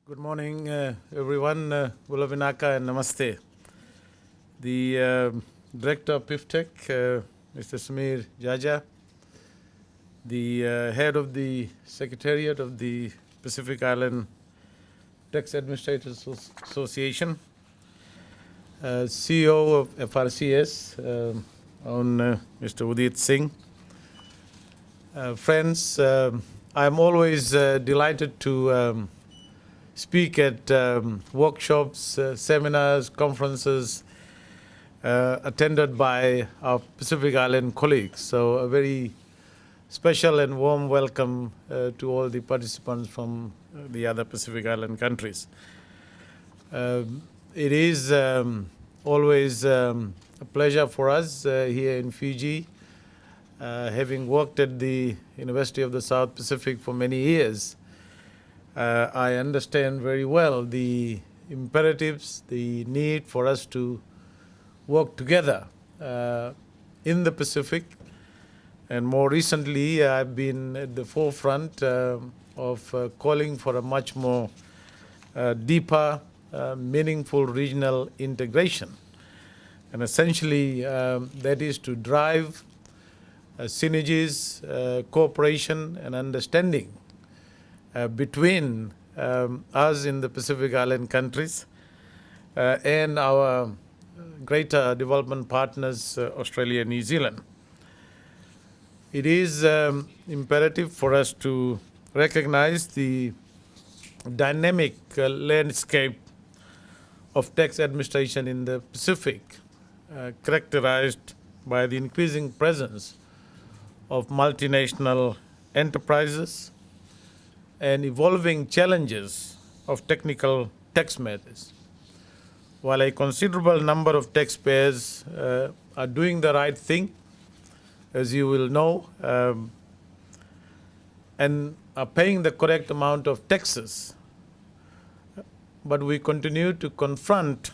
Good morning, everyone. Bulavinaka and Namaste. The Director of PIFTEC, Mr. Samir Jaja, the Head of the Secretariat of the Pacific Island Tax Administrators Association, CEO of FRCS, Mr. Udit Singh. Friends, I'm always delighted to speak at workshops, seminars, conferences attended by our Pacific Island colleagues. So a very special and warm welcome to all the participants from the other Pacific Island countries. It is always a pleasure for us here in Fiji, having worked at the University of the South Pacific for many years. I understand very well the imperatives, the need for us to work together in the Pacific. And more recently, I've been at the forefront of calling for a much more deeper, meaningful regional integration. And essentially, that is to drive synergies, cooperation, and understanding between us in the Pacific Island countries and our greater development partners, Australia and New Zealand. It is imperative for us to recognize the dynamic landscape of tax administration in the Pacific, characterized by the increasing presence of multinational enterprises and evolving challenges of technical tax matters. While a considerable number of taxpayers are doing the right thing, as you will know, and are paying the correct amount of taxes, but we continue to confront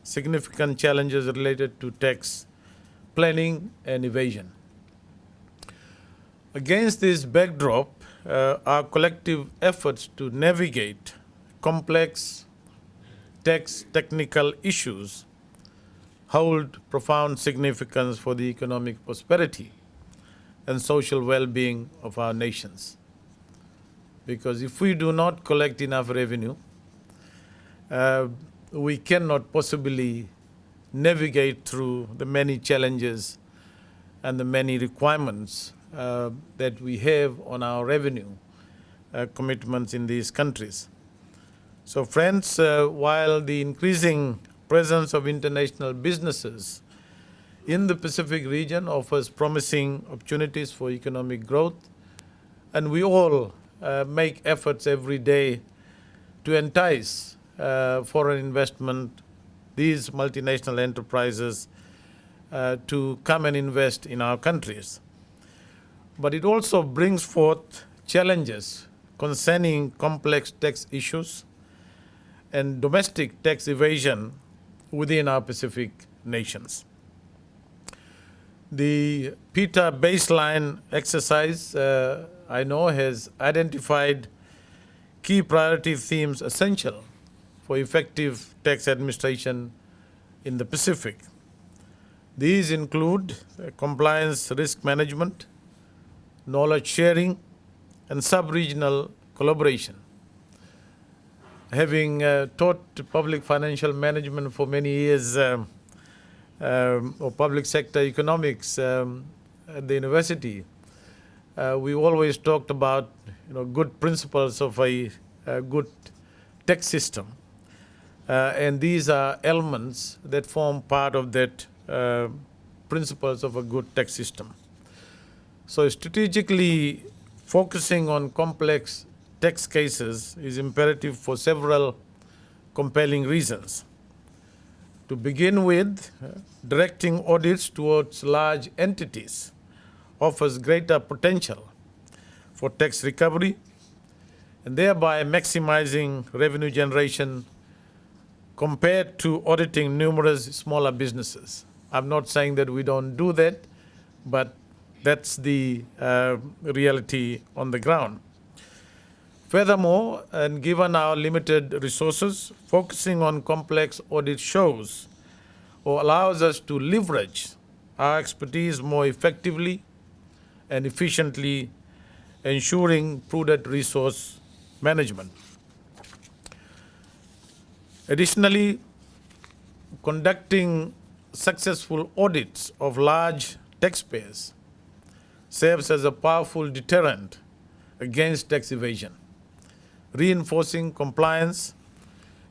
significant challenges related to tax planning and evasion. Against this backdrop, our collective efforts to navigate complex tax technical issues hold profound significance for the economic prosperity and social well-being of our nations. Because if we do not collect enough revenue, we cannot possibly navigate through the many challenges and the many requirements that we have on our revenue commitments in these countries. So friends, while the increasing presence of international businesses in the Pacific region offers promising opportunities for economic growth, and we all make efforts every day to entice foreign investment, these multinational enterprises to come and invest in our countries. But it also brings forth challenges concerning complex tax issues and domestic tax evasion within our Pacific nations. The PETA baseline exercise, I know, has identified key priority themes essential for effective tax administration in the Pacific. These include compliance risk management, knowledge sharing, and sub-regional collaboration. Having taught public financial management for many years, or public sector economics at the university, we always talked about good principles of a good tax system. And these are elements that form part of that principles of a good tax system. So strategically focusing on complex tax cases is imperative for several compelling reasons. To begin with, directing audits towards large entities offers greater potential for tax recovery and thereby maximizing revenue generation compared to auditing numerous smaller businesses. I'm not saying that we don't do that, but That's the reality on the ground. Furthermore, and given our limited resources, focusing on complex audit shows or allows us to leverage our expertise more effectively and efficiently, ensuring prudent resource management. Additionally, conducting successful audits of large taxpayers serves as a powerful deterrent against tax evasion, reinforcing compliance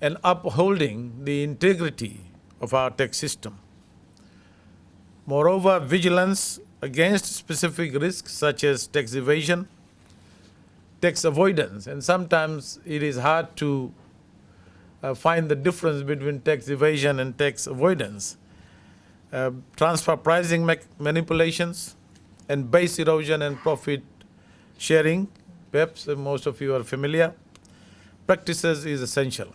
and upholding the integrity of our tax system. Moreover, vigilance against specific risks such as tax evasion, tax avoidance, and sometimes it is hard to find the difference between tax evasion and tax avoidance, transfer pricing manipulations, and base erosion and profit sharing, perhaps most of you are familiar, practices is essential.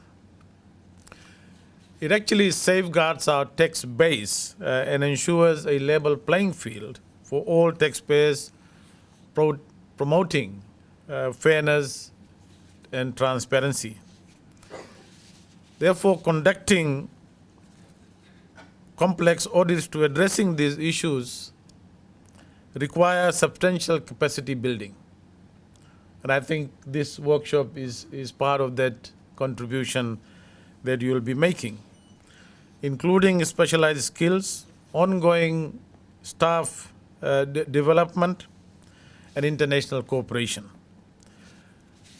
It actually safeguards our tax base and ensures a level playing field for all taxpayers, promoting fairness and transparency. Therefore, conducting complex audits to addressing these issues require substantial capacity building. And I think this workshop is part of that contribution that you will be making, including specialized skills, ongoing staff development, and international cooperation.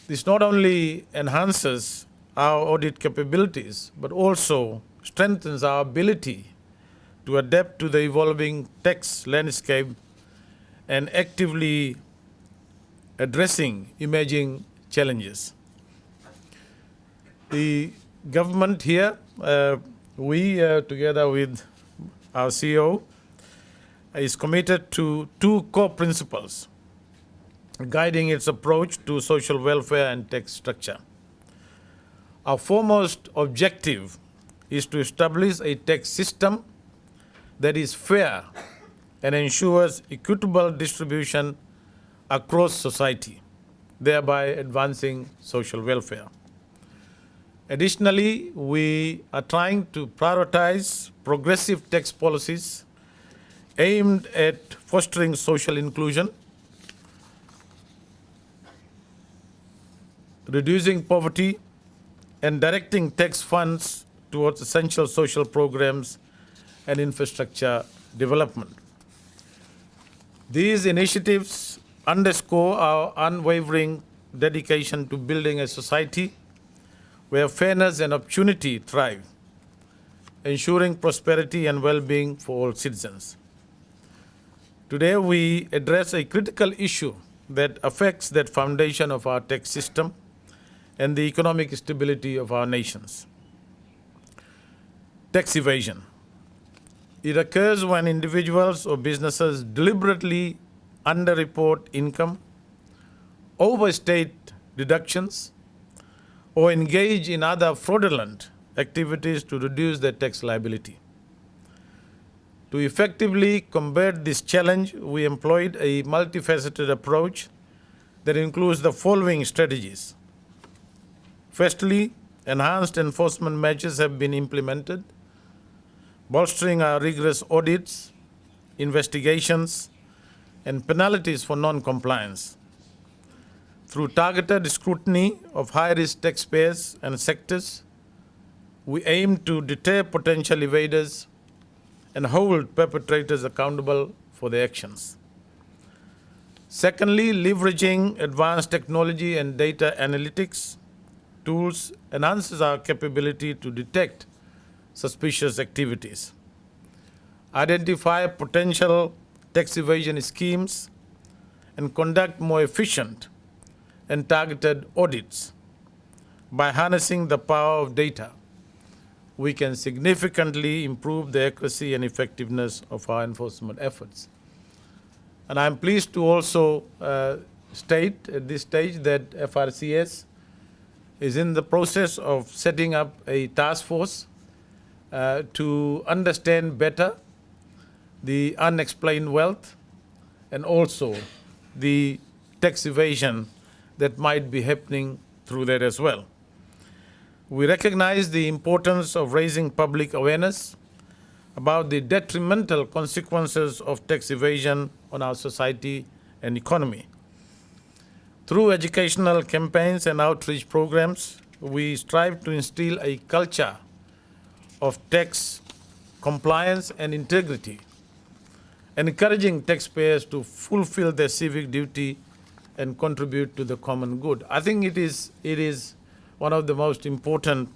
This not only enhances our audit capabilities, but also strengthens our ability to adapt to the evolving tax landscape and actively addressing emerging challenges. The government here, we together with our CEO, is committed to two core principles guiding its approach to social welfare and tax structure. Our foremost objective is to establish a tax system that is fair and ensures equitable distribution across society, thereby advancing social welfare. Additionally, we are trying to prioritize progressive tax policies aimed at fostering social inclusion, reducing poverty, and directing tax funds towards essential social programs and infrastructure development. These initiatives underscore our unwavering dedication to building a society where fairness and opportunity thrive, ensuring prosperity and well-being for all citizens. Today, we address a critical issue that affects that foundation of our tax system and the economic stability of our nations. Tax evasion. It occurs when individuals or businesses deliberately underreport income, overstate deductions, or engage in other fraudulent activities to reduce their tax liability. To effectively combat this challenge, we employed a multifaceted approach that includes the following strategies. Firstly, enhanced enforcement measures have been implemented, bolstering our rigorous audits, investigations, and penalties for non-compliance. Through targeted scrutiny of high-risk taxpayers and sectors, we aim to deter potential evaders and hold perpetrators accountable for their actions. Secondly, leveraging advanced technology and data analytics tools enhances our capability to detect suspicious activities, identify potential tax evasion schemes, and conduct more efficient and targeted audits. By harnessing the power of data, we can significantly improve the accuracy and effectiveness of our enforcement efforts. And I'm pleased to also state at this stage that FRCS is in the process of setting up a task force to understand better the unexplained wealth and also the tax evasion that might be happening through that as well. We recognize the importance of raising public awareness about the detrimental consequences of tax evasion on our society and economy. Through educational campaigns and outreach programs, we strive to instill a culture of tax compliance and integrity, encouraging taxpayers to fulfill their civic duty and contribute to the common good. I think it is one of the most important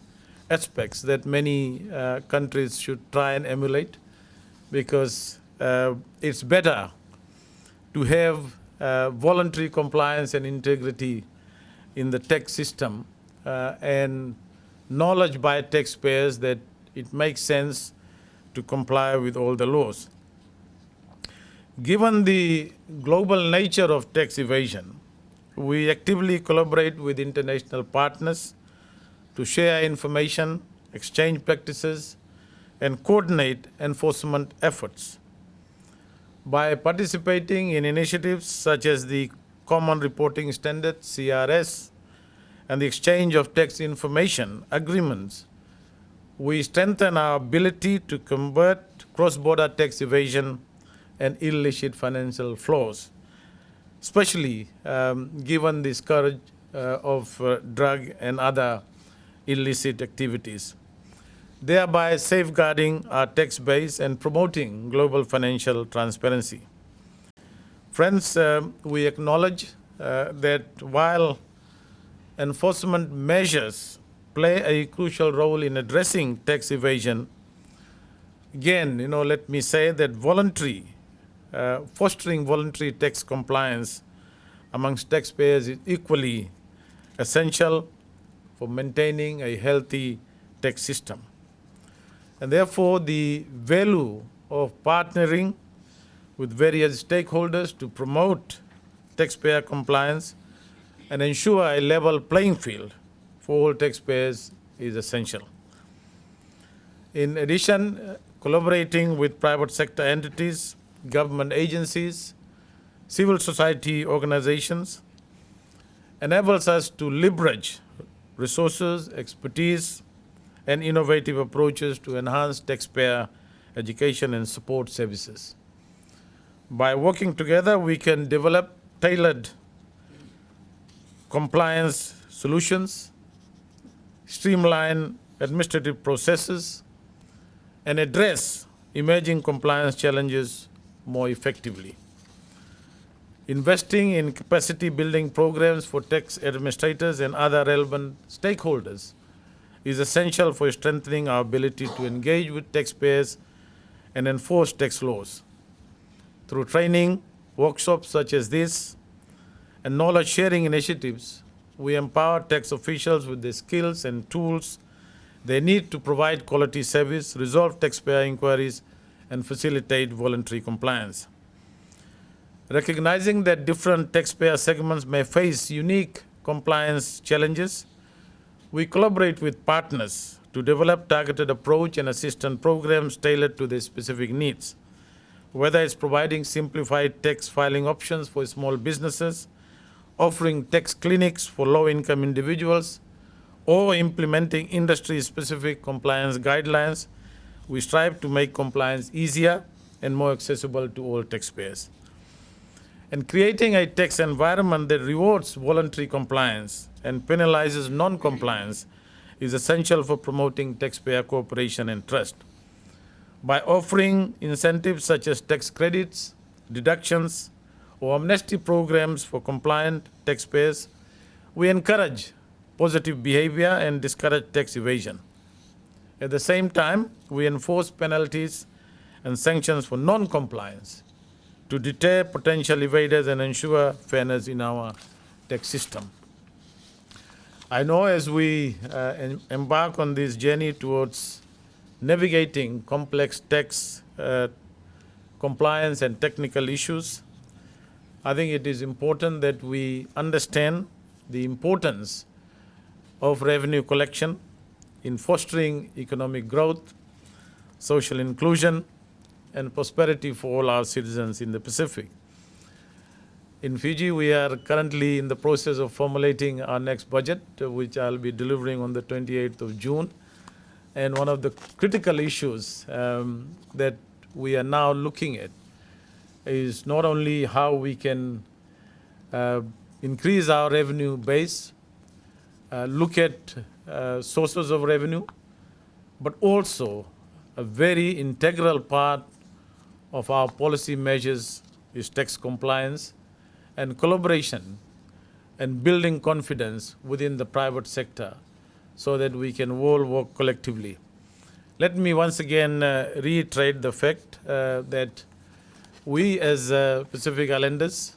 aspects that many countries should try and emulate, because it's better to have voluntary compliance and integrity in the tax system and knowledge by taxpayers that it makes sense to comply with all the laws. Given the global nature of tax evasion, we actively collaborate with international partners to share information, exchange practices, and coordinate enforcement efforts. By participating in initiatives such as the Common Reporting Standard, CRS, and the exchange of tax information agreements, we strengthen our ability to combat cross-border tax evasion and illicit financial flows, especially given the scourge of drug and other illicit activities, thereby safeguarding our tax base and promoting global financial transparency. Friends, we acknowledge that while enforcement measures play a crucial role in addressing tax evasion, again, let me say that fostering voluntary tax compliance amongst taxpayers is equally essential for maintaining a healthy tax system. And therefore, the value of partnering with various stakeholders to promote taxpayer compliance and ensure a level playing field for all taxpayers is essential. In addition, collaborating with private sector entities, government agencies, civil society organizations enables us to leverage resources, expertise, and innovative approaches to enhance taxpayer education and support services. By working together, we can develop tailored compliance solutions, streamline administrative processes, and address emerging compliance challenges more effectively. Investing in capacity building programs for tax administrators and other relevant stakeholders is essential for strengthening our ability to engage with taxpayers and enforce tax laws. Through training, workshops such as this, and knowledge sharing initiatives, we empower tax officials with the skills and tools they need to provide quality service, resolve taxpayer inquiries, and facilitate voluntary compliance. Recognizing that different taxpayer segments may face unique compliance challenges, we collaborate with partners to develop targeted approach and assistance programs tailored to their specific needs. Whether it's providing simplified tax filing options for small businesses, offering tax clinics for low-income individuals, or implementing industry-specific compliance guidelines, we strive to make compliance easier and more accessible to all taxpayers. And creating a tax environment that rewards voluntary compliance and penalizes non-compliance is essential for promoting taxpayer cooperation and trust. By offering incentives such as tax credits, deductions, or amnesty programs for compliant taxpayers, we encourage positive behavior and discourage tax evasion. At the same time, we enforce penalties and sanctions for non-compliance to deter potential evaders and ensure fairness in our tax system. I know as we embark on this journey towards navigating complex tax compliance and technical issues, I think it is important that we understand the importance of revenue collection in fostering economic growth, social inclusion, and prosperity for all our citizens in the Pacific. In Fiji, we are currently in the process of formulating our next budget, which I'll be delivering on the 28th of June. And one of the critical issues that we are now looking at is not only how we can increase our revenue base, look at sources of revenue, but also a very integral part of our policy measures is tax compliance and collaboration and building confidence within the private sector so that we can all work collectively. Let me once again reiterate the fact that we as Pacific Islanders,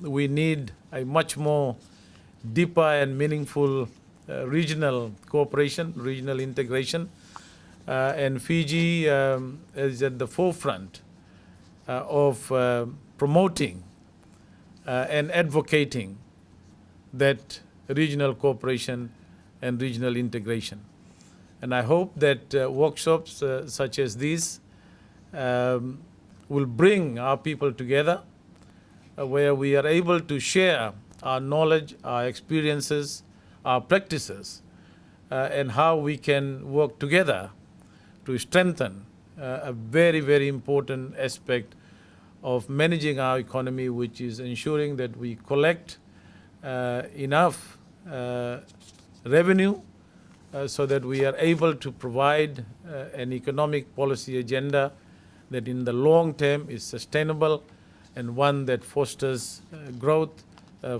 we need a much more deeper and meaningful regional cooperation, regional integration. And Fiji is at the forefront of promoting and advocating that regional cooperation and regional integration. And I hope that workshops such as these will bring our people together where we are able to share our knowledge, our experiences, our practices, and how we can work together to strengthen a very, very important aspect of managing our economy, which is ensuring that we collect enough revenue so that we are able to provide an economic policy agenda that in the long term is sustainable and one that fosters growth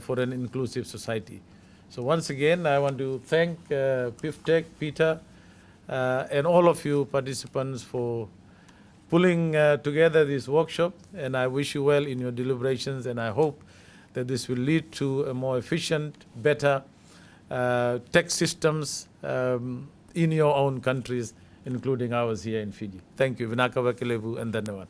for an inclusive society. So once again, I want to thank PIFTEC, Peter, and all of you participants for pulling together this workshop, and I wish you well in your deliberations, and I hope that this will lead to a more efficient, better tax systems in your own countries, including ours here in Fiji. Thank you. Vinaka Vakelevu and Dhanyavad.